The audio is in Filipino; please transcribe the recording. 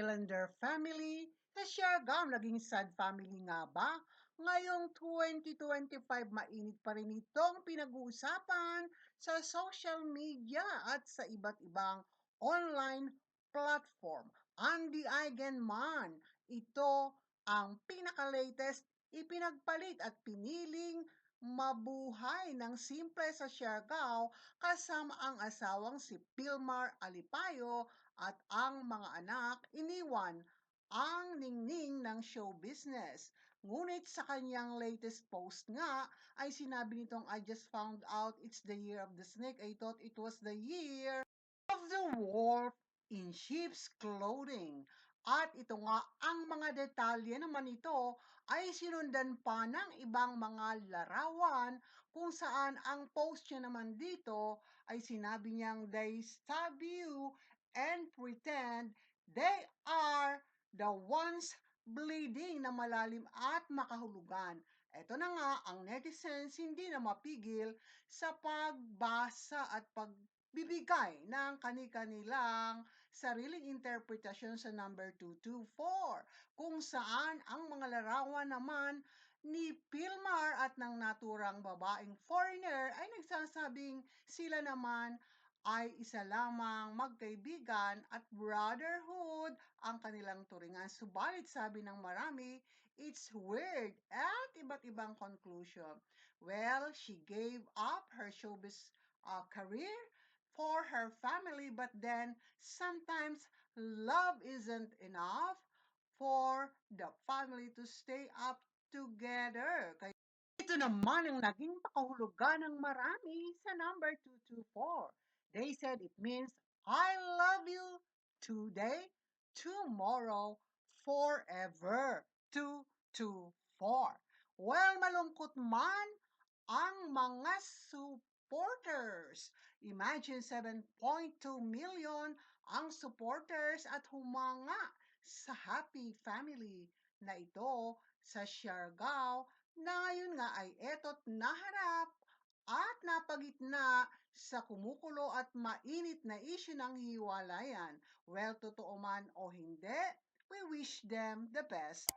Islander family sa Siargao naging sad family nga ba? Ngayong 2025, mainit pa rin itong pinag-uusapan sa social media at sa iba't ibang online platform. Andy Eigenman, ito ang pinaka-latest ipinagpalit at piniling mabuhay ng simple sa Siargao kasama ang asawang si Pilmar Alipayo at ang mga anak iniwan ang ningning ng show business. Ngunit sa kanyang latest post nga ay sinabi nitong I just found out it's the year of the snake. I thought it was the year of the wolf in sheep's clothing. At ito nga, ang mga detalye naman ito ay sinundan pa ng ibang mga larawan kung saan ang post niya naman dito ay sinabi niyang they stab you and pretend they are the ones bleeding na malalim at makahulugan. Ito na nga, ang netizens hindi na mapigil sa pagbasa at pagbibigay ng kani-kanilang sariling interpretasyon sa number 224, kung saan ang mga larawan naman ni Pilmar at ng naturang babaeng foreigner ay nagsasabing sila naman ay isa lamang magkaibigan at brotherhood ang kanilang turingan. Subalit sabi ng marami, it's weird at iba't ibang conclusion. Well, she gave up her showbiz career for her family, but then sometimes love isn't enough for the family to stay up together. Kaya ito naman ang naging pakahulugan ng marami sa number 224. They said it means I love you today, tomorrow, forever. 224. Well, malungkot man ang mga supporters. Imagine 7.2 million ang supporters at humanga sa happy family na ito sa Siargao na ngayon nga ay eto't naharap at napagitna sa kumukulo at mainit na isyu ng hiwalayan. Well, totoo man o hindi, we wish them the best